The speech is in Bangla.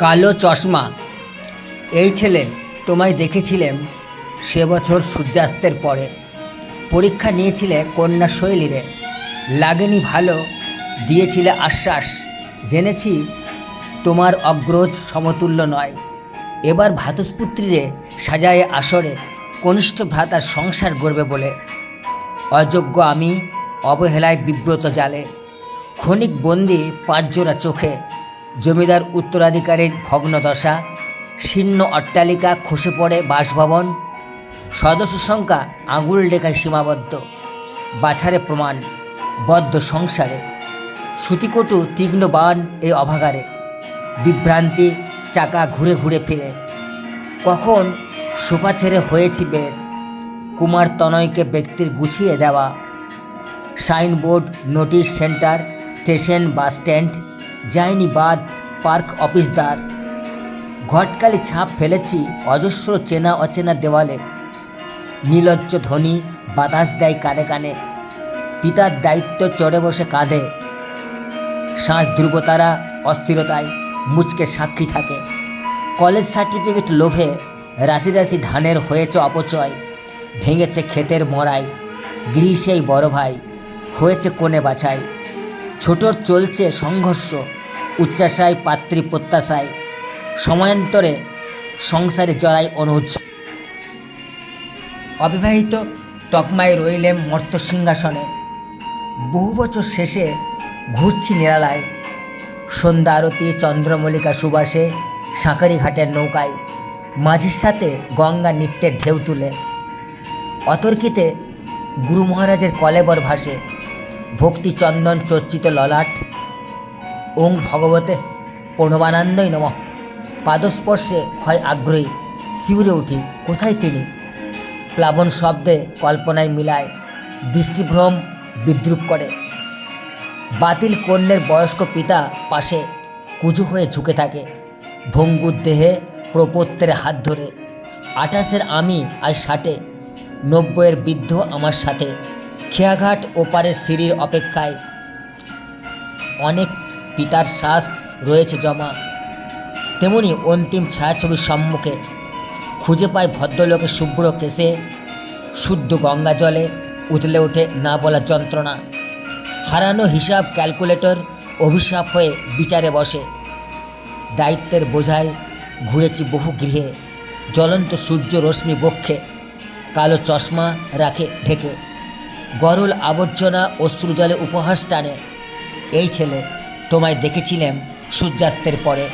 কালো চশমা। এই ছেলে তোমায় দেখেছিলেম সে বছর সূর্যাস্তের পরে। পরীক্ষা নিয়েছিলে কন্যা শৈলীরে, লাগেনি ভালো, দিয়েছিলে আশ্বাস। জেনেছি তোমার অগ্রজ সমতুল্য নয়। এবার ভাতুষপুত্রীরে সাজায়ে আসরে কনিষ্ঠ ভ্রাতার সংসার গড়বে বলে। অযোগ্য আমি অবহেলায় বিব্রত জালে, ক্ষণিক বন্দি পাঁচজোড়া চোখে। জমিদার উত্তরাধিকারীর ভগ্নদশা, শীর্ণ অট্টালিকা, খসে পড়ে বাসভবন। সদস্য সংখ্যা আঙুল রেখায় সীমাবদ্ধ। বাছারে প্রমাণ বদ্ধ সংসারে, শ্রুতিকটু তীক্ষ্ণ বাণ এই অভাগারে। বিভ্রান্তি চাকা ঘুরে ঘুরে ফিরে, কখন সোপা ছেড়ে হয়েছি বের। কুমার তনয়কে ব্যক্তির গুছিয়ে দেওয়া। Signboard, notice, centre, station, bus stand, যায়নি বাদ পার্ক অফিসদার। ঘটকালি ছাপ ফেলেছি অজস্র চেনা অচেনা দেওয়ালে। নির্লজ্জ ধ্বনি বাতাস দেয় কানে কানে, পিতার দায়িত্ব চড়ে বসে কাঁধে। শ্বাস ধ্রুবতারা অস্থিরতায় মুচকে সাক্ষী থাকে। কলেজ সার্টিফিকেট লোভে রাশি রাশি ধানের হয়েছে অপচয়। ভেঙেছে ক্ষেতের মরাই, গ্রীষ্মেই বড় ভাই হয়েছে কোণে বাছাই। ছোটর চলছে সংঘর্ষ, উচ্চাশায় পাত্রী প্রত্যাশায়। সময়ান্তরে সংসারে জড়াই অনুজ। অবিবাহিত তকমায় রইলেম মর্ত সিংহাসনে। বহু বছর শেষে ঘুরছি নিরালায়। সন্ধ্যা আরতি, চন্দ্রমল্লিকা সুবাসে, সাঁকারি ঘাটের নৌকায়। মাঝির সাথে গঙ্গা নৃত্যের ঢেউ তুলে। অতর্কিতে গুরু মহারাজের কলেবর ভাসে, ভক্তি চন্দন চর্চিত ললাট। ওং ভগবতে প্রণবানন্দই নমঃ। পাদস্পর্শে হয় আগ্রহী, শিউরে উঠি কোথায় তিনি। প্লাবন শব্দে কল্পনায় মিলায়, দৃষ্টিভ্রম বিদ্রুপ করে। বাতিল কন্যের বয়স্ক পিতা পাশে কুজো হয়ে ঝুঁকে থাকে, ভঙ্গুর দেহে প্রপত্রের হাত ধরে। 28-এর আমি আর 60-এ, 90-এর বৃদ্ধ আমার সাথে। খেয়াঘাট ওপারের সিঁড়ির অপেক্ষায় অনেক পিতার শ্বাস রয়েছে জমা। তেমনি অন্তিম ছায়াছবির সম্মুখে খুঁজে পায় ভদ্রলোকের শুভ্র কেশে, শুদ্ধ গঙ্গা জলে উতলে ওঠে না বলা যন্ত্রণা। হারানো হিসাব ক্যালকুলেটর অভিশাপ হয়ে বিচারে বসে। দায়িত্বের বোঝায় ঘুরেছি বহু গৃহে, জ্বলন্ত সূর্য রশ্মি বক্ষে। কালো চশমা রাখে ঢেকে, গরল আবর্জনা অশ্রুজলে উপহাস টানে। এই ছেলে তোমায় দেখেছিলেম সূর্যাস্তের পরে।